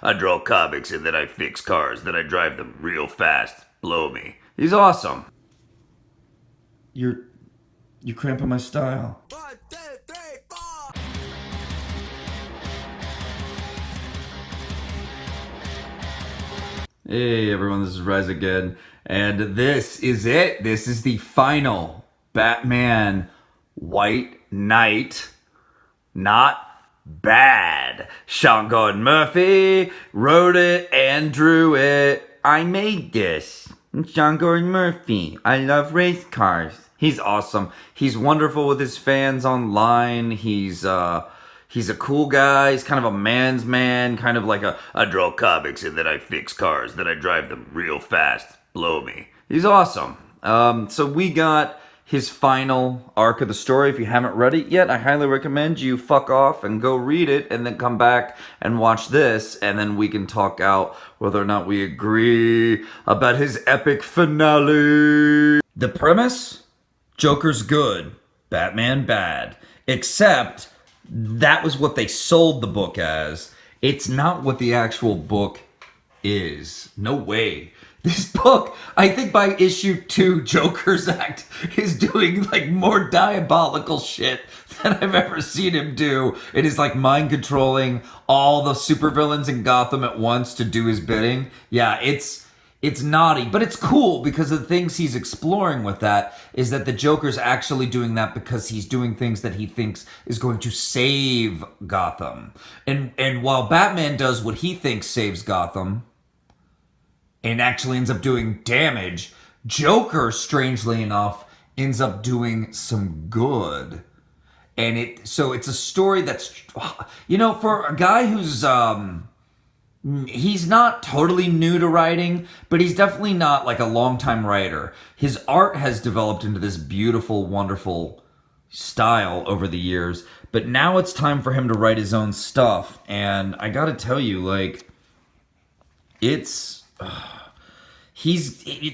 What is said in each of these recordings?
I draw comics and then I fix cars, then I drive them real fast. Blow me. He's awesome. You're cramping my style. Hey everyone, this is Rise again, and this is it. This is the final Batman White Knight. Not bad. Sean Gordon Murphy wrote it and drew it. I made this. I'm Sean Gordon Murphy. I love race cars. He's awesome. He's wonderful with his fans online. He's a cool guy. He's kind of a man's man, kind of like I draw comics and then I fix cars, then I drive them real fast. Blow me. He's awesome. So we got his final arc of the story. If you haven't read it yet, I highly recommend you fuck off and go read it and then come back and watch this, and then we can talk out whether or not we agree about his epic finale. The premise? Joker's good, Batman bad. Except that was what they sold the book as. It's not what the actual book is. No way. This book, I think by issue 2, Joker's act is doing like more diabolical shit than I've ever seen him do. It is like mind controlling all the supervillains in Gotham at once to do his bidding. Yeah, it's naughty, but it's cool because the things he's exploring with that is that the Joker's actually doing that because he's doing things that he thinks is going to save Gotham. And while Batman does what he thinks saves Gotham and actually ends up doing damage, Joker, strangely enough, ends up doing some good. And it's a story that's, for a guy who's he's not totally new to writing, but he's definitely not like a longtime writer. His art has developed into this beautiful, wonderful style over the years, but now it's time for him to write his own stuff. And I gotta tell you, like,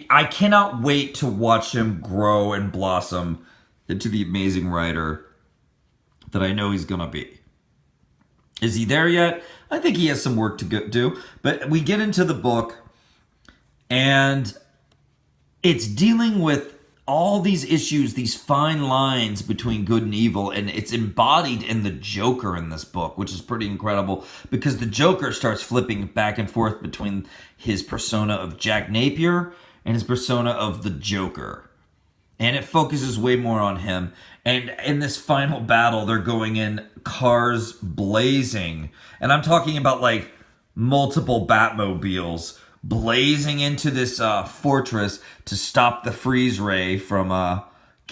I cannot wait to watch him grow and blossom into the amazing writer that I know he's gonna be. Is he there yet? I think he has some work to do. But we get into the book, and it's dealing with all these issues, these fine lines between good and evil, and it's embodied in the Joker in this book, which is pretty incredible because the Joker starts flipping back and forth between his persona of Jack Napier and his persona of the Joker. And it focuses way more on him. And in this final battle, they're going in cars blazing. And I'm talking about like multiple Batmobiles blazing into this fortress to stop the freeze ray from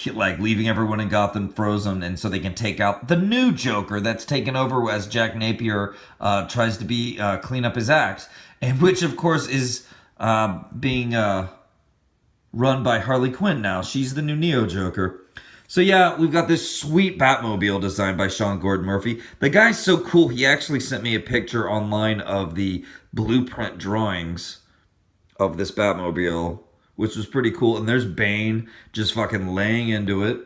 leaving everyone in Gotham frozen, and so they can take out the new Joker that's taken over as Jack Napier tries to clean up his act, and which of course is being run by Harley Quinn now. She's the new Neo Joker. So yeah, we've got this sweet Batmobile designed by Sean Gordon Murphy. The guy's so cool, he actually sent me a picture online of the blueprint drawings of this Batmobile, which was pretty cool. And there's Bane just fucking laying into it.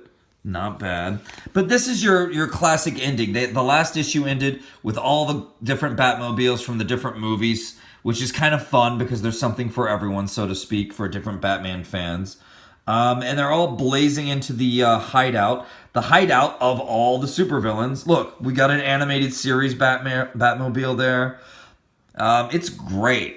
Not bad. But this is your classic ending. The last issue ended with all the different Batmobiles from the different movies, which is kind of fun because there's something for everyone, so to speak, for different Batman fans. And they're all blazing into the hideout. The hideout of all the supervillains. Look, we got an animated series Batmobile there. It's great.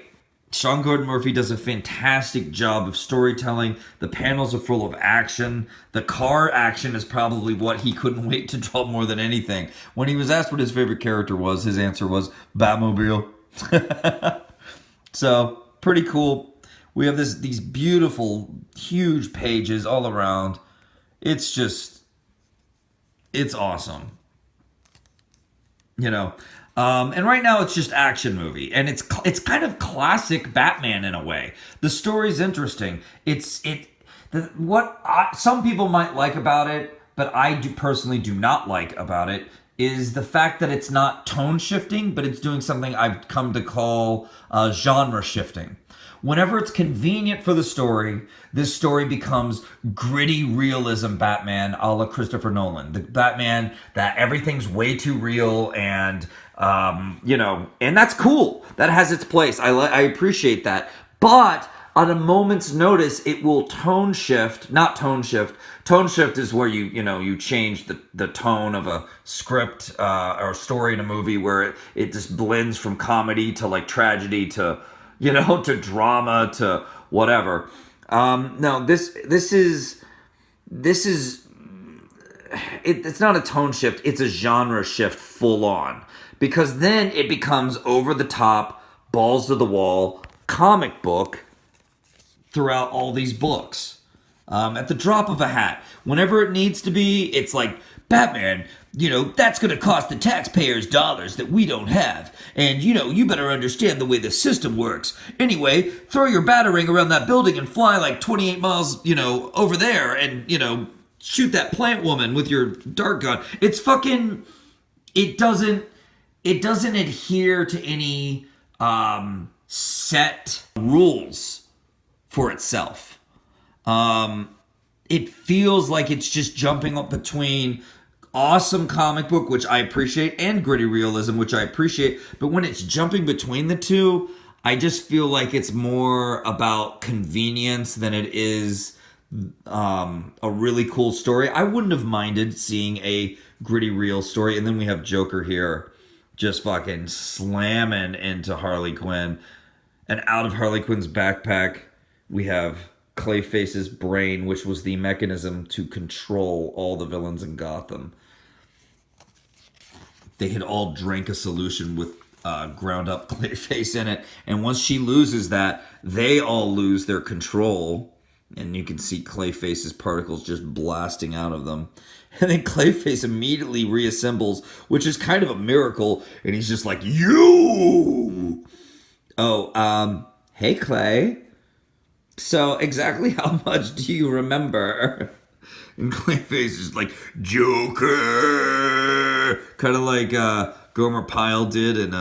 Sean Gordon Murphy does a fantastic job of storytelling. The panels are full of action. The car action is probably what he couldn't wait to draw more than anything. When he was asked what his favorite character was, his answer was Batmobile. So, pretty cool. We have these beautiful, huge pages all around. It's awesome. And right now it's just action movie, and it's kind of classic Batman in a way. The story's interesting. Some people might like about it, but I personally do not like about it, is the fact that it's not tone shifting, but it's doing something I've come to call genre shifting. Whenever it's convenient for the story, this story becomes gritty realism Batman a la Christopher Nolan. The Batman that everything's way too real and And that's cool. That has its place. I appreciate that. But on a moment's notice, it will tone shift. Not tone shift. Tone shift is where you change the tone of a script or story in a movie, where it just blends from comedy to like tragedy to to drama to whatever. No, this is it's not a tone shift. It's a genre shift full on, because then it becomes over the top, balls to the wall, comic book throughout all these books. At the drop of a hat, whenever it needs to be, it's like, Batman, that's going to cost the taxpayers dollars that we don't have. And, you better understand the way the system works. Anyway, throw your batarang around that building and fly like 28 miles, over there and, shoot that plant woman with your dart gun. It's fucking, it doesn't adhere to any set rules for itself. It feels like it's just jumping up between awesome comic book, which I appreciate, and gritty realism, which I appreciate. But when it's jumping between the two, I just feel like it's more about convenience than it is a really cool story. I wouldn't have minded seeing a gritty real story. And then we have Joker here just fucking slamming into Harley Quinn. And out of Harley Quinn's backpack, we have Clayface's brain, which was the mechanism to control all the villains in Gotham. They had all drank a solution with ground up Clayface in it. And once she loses that, they all lose their control. And you can see Clayface's particles just blasting out of them. And then Clayface immediately reassembles, which is kind of a miracle. And he's just like, you! Oh, hey, Clay. So exactly how much do you remember? And Clayface is like, Joker! Kind of like Gomer Pyle did in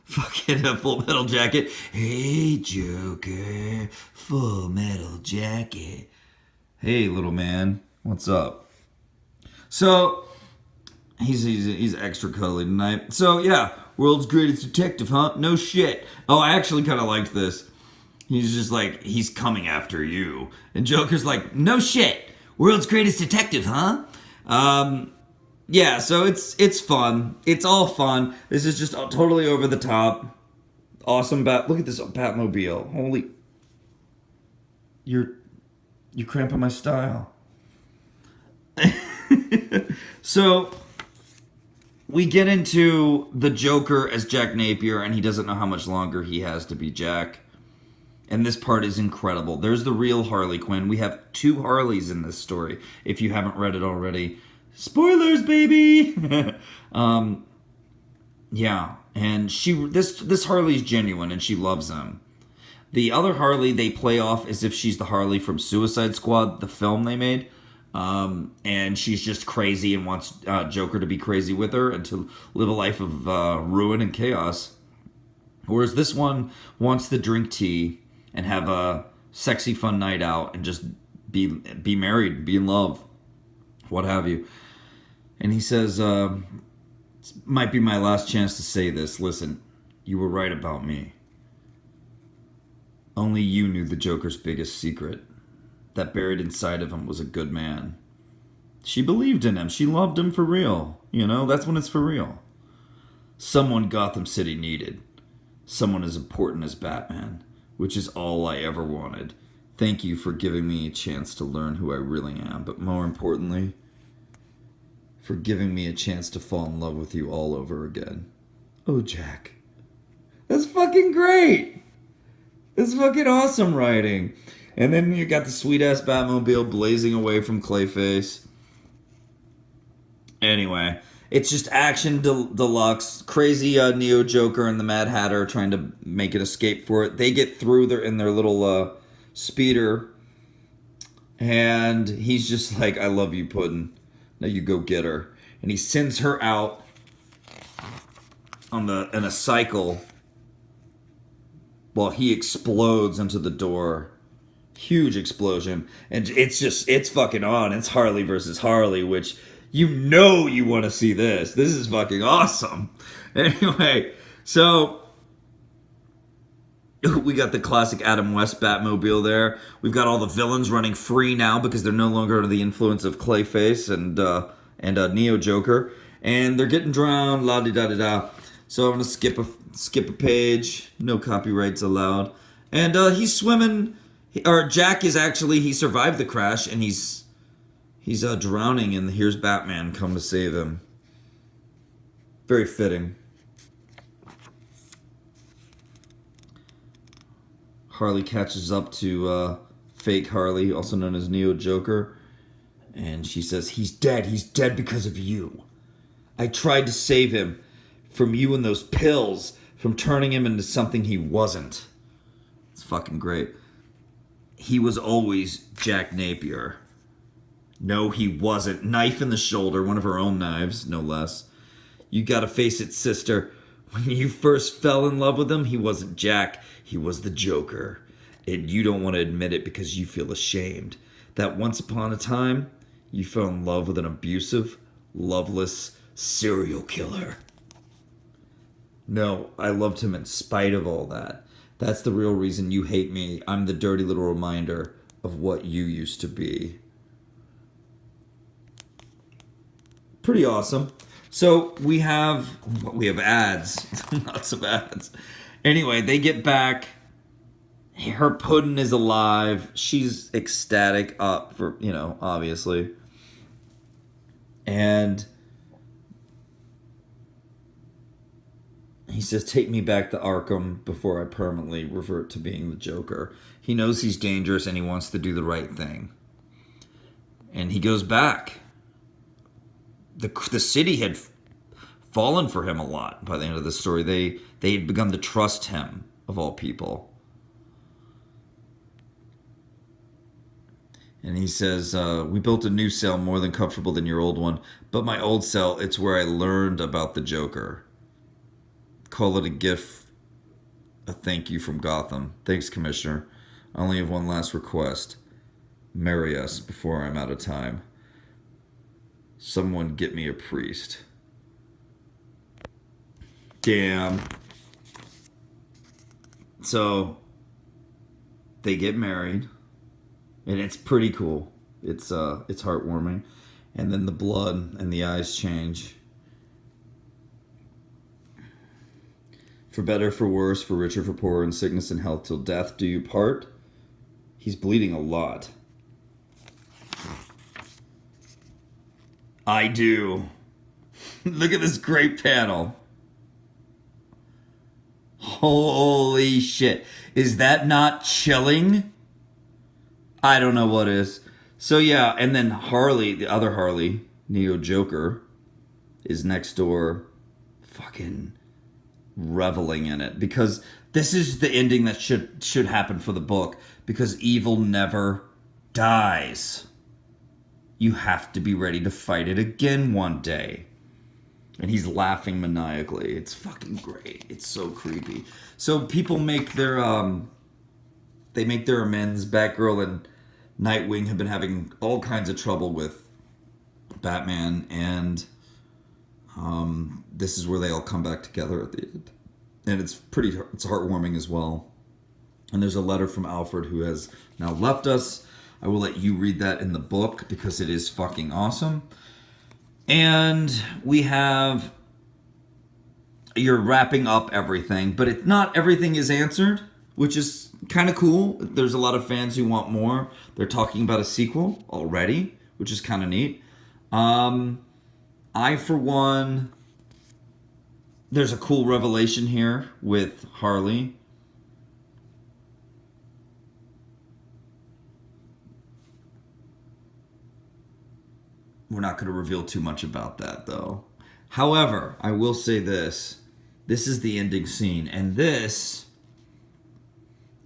fucking Full Metal Jacket. Hey, Joker, Full Metal Jacket. Hey, little man, what's up? So, he's extra cuddly tonight. So, yeah, world's greatest detective, huh? No shit. Oh, I actually kind of liked this. He's just like, he's coming after you. And Joker's like, no shit. World's greatest detective, huh? Yeah, so it's fun. It's all fun. This is just totally over the top. Awesome look at this Batmobile. Holy. You're cramping my style. So we get into the Joker as Jack Napier, and he doesn't know how much longer he has to be Jack. And this part is incredible. There's the real Harley Quinn. We have 2 Harleys in this story, if you haven't read it already. Spoilers, baby! Yeah, and this Harley's genuine, and she loves him. The other Harley they play off as if she's the Harley from Suicide Squad, the film they made. And she's just crazy and wants Joker to be crazy with her and to live a life of ruin and chaos. Whereas this one wants to drink tea and have a sexy, fun night out and just be married, be in love, what have you. And he says, it might be my last chance to say this. Listen, you were right about me. Only you knew the Joker's biggest secret. That buried inside of him was a good man. She believed in him. She loved him for real. That's when it's for real. Someone Gotham City needed. Someone as important as Batman. Which is all I ever wanted. Thank you for giving me a chance to learn who I really am, but more importantly, for giving me a chance to fall in love with you all over again. Oh, Jack. That's fucking great! That's fucking awesome writing. And then you got the sweet-ass Batmobile blazing away from Clayface. Anyway, it's just action deluxe. Crazy Neo Joker and the Mad Hatter trying to make an escape for it. They get through in their little speeder. And he's just like, I love you, Puddin'. Now you go get her. And he sends her out in a cycle while he explodes into the door. Huge explosion. And it's fucking on. It's Harley versus Harley, which you want to see this. This is fucking awesome. Anyway, so we got the classic Adam West Batmobile there. We've got all the villains running free now because they're no longer under the influence of Clayface and Neo Joker, and they're getting drowned. La di da da da. So I'm gonna skip a page. No copyrights allowed. And he's swimming. Or Jack is actually, he survived the crash and he's drowning, and here's Batman come to save him. Very fitting. Harley catches up to fake Harley, also known as Neo Joker, and she says, he's dead because of you. I tried to save him from you and those pills, from turning him into something he wasn't. It's fucking great. He was always Jack Napier. No, he wasn't. Knife in the shoulder, one of her own knives, no less. You gotta face it, sister. When you first fell in love with him, he wasn't Jack. He was the Joker. And you don't want to admit it because you feel ashamed. That once upon a time, you fell in love with an abusive, loveless serial killer. No, I loved him in spite of all that. That's the real reason you hate me. I'm the dirty little reminder of what you used to be. Pretty awesome. So we have ads. Lots of ads. Anyway, they get back. Her pudding is alive. She's ecstatic up for, obviously. And he says, take me back to Arkham before I permanently revert to being the Joker. He knows he's dangerous and he wants to do the right thing. And he goes back. The city had fallen for him a lot by the end of the story. They had begun to trust him, of all people. And he says, we built a new cell more than comfortable than your old one. But my old cell, it's where I learned about the Joker. Call it a gift, a thank you from Gotham. Thanks, Commissioner. I only have one last request. Marry us before I'm out of time. Someone get me a priest. Damn. So, they get married. And it's pretty cool. It's heartwarming. And then the blood and the eyes change. For better, for worse, for richer, for poorer, in sickness and health, till death do you part. He's bleeding a lot. I do. Look at this great panel. Holy shit. Is that not chilling? I don't know what is. So yeah, and then Harley, the other Harley, Neo Joker, is next door fucking reveling in it. Because this is the ending that should happen for the book. Because evil never dies. You have to be ready to fight it again one day. And he's laughing maniacally. It's fucking great. It's so creepy. So people make their they make their amends. Batgirl and Nightwing have been having all kinds of trouble with Batman, and this is where they all come back together at the end. And it's heartwarming as well. And there's a letter from Alfred, who has now left us. I will let you read that in the book because it is fucking awesome. And you're wrapping up everything, but not everything is answered, which is kind of cool. There's a lot of fans who want more. They're talking about a sequel already, which is kind of neat. I, for one, there's a cool revelation here with Harley. We're not going to reveal too much about that, though. However, I will say this. This is the ending scene, and this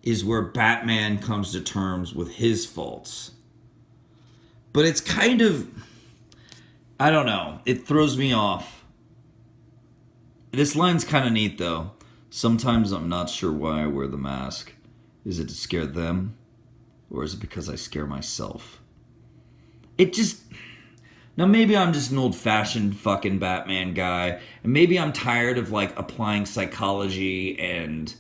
is where Batman comes to terms with his faults. But it's kind of, I don't know, it throws me off. This line's kind of neat, though. Sometimes I'm not sure why I wear the mask. Is it to scare them? Or is it because I scare myself? It just, Now maybe I'm just an old-fashioned fucking Batman guy, and maybe I'm tired of like applying psychology and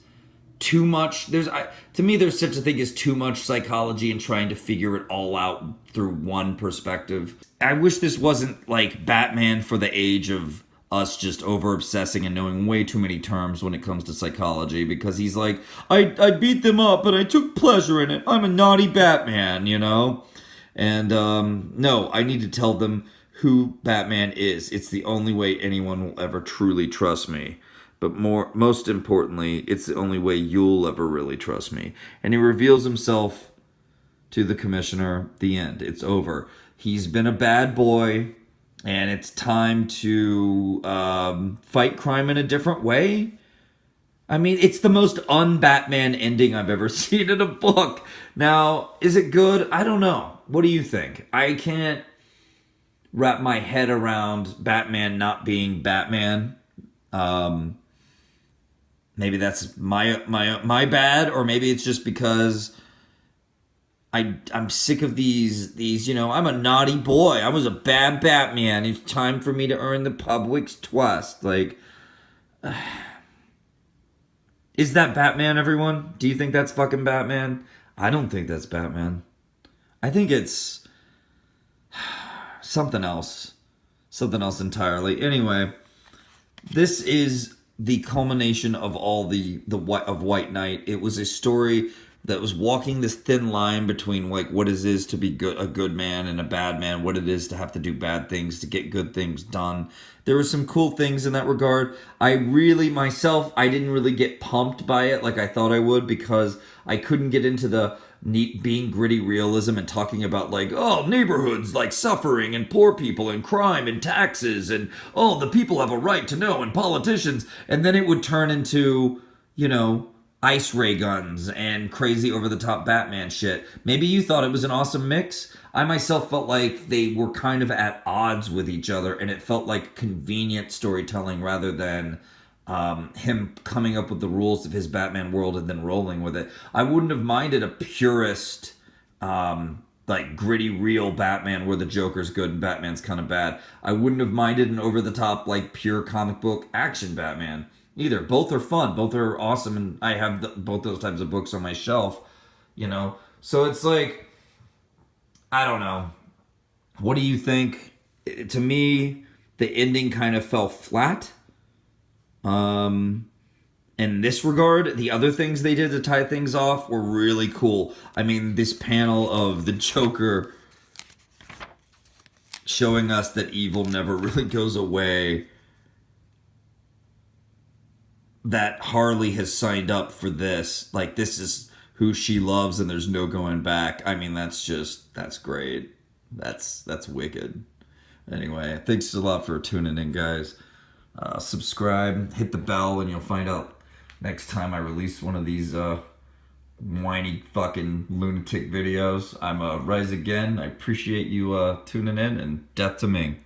too much. To me there's such a thing as too much psychology and trying to figure it all out through one perspective. I wish this wasn't like Batman for the age of us just over obsessing and knowing way too many terms when it comes to psychology, because he's like, I beat them up but I took pleasure in it. I'm a naughty Batman, you know? And no, I need to tell them who Batman is. It's the only way anyone will ever truly trust me. But most importantly, it's the only way you'll ever really trust me. And he reveals himself to the commissioner. The end. It's over. He's been a bad boy, and it's time to fight crime in a different way. I mean, it's the most un-Batman ending I've ever seen in a book. Now, is it good? I don't know. What do you think? I can't wrap my head around Batman not being Batman. Maybe that's my bad, or maybe it's just because I'm sick of these, you know, I'm a naughty boy. I was a bad Batman. It's time for me to earn the public's trust. Like, is that Batman, everyone? Do you think that's fucking Batman? I don't think that's Batman. I think it's something else. Something else entirely. Anyway, this is the culmination of all of White Knight. It was a story that was walking this thin line between like what it is to be a good man and a bad man, what it is to have to do bad things to get good things done. There were some cool things in that regard. I didn't really get pumped by it like I thought I would, because I couldn't get into the neat being gritty realism and talking about like, oh, neighborhoods like suffering and poor people and crime and taxes and oh, the people have a right to know and politicians. And then it would turn into, you know, ice ray guns and crazy over the top Batman shit. Maybe you thought it was an awesome mix. I myself felt like they were kind of at odds with each other, and it felt like convenient storytelling rather than him coming up with the rules of his Batman world and then rolling with it. I wouldn't have minded a purist, like gritty, real Batman where the Joker's good and Batman's kind of bad. I wouldn't have minded an over-the-top, like pure comic book action Batman either. Both are fun. Both are awesome, and I have both those types of books on my shelf, you know? So it's like, I don't know. What do you think? To me, the ending kind of fell flat. In this regard, the other things they did to tie things off were really cool. I mean, this panel of the Joker showing us that evil never really goes away, that Harley has signed up for this. Like, this is who she loves and there's no going back. I mean, that's great. That's wicked. Anyway, thanks a lot for tuning in, guys. Subscribe, hit the bell, and you'll find out next time I release one of these whiny fucking lunatic videos. I'm Rise Again. I appreciate you tuning in, and death to Ming.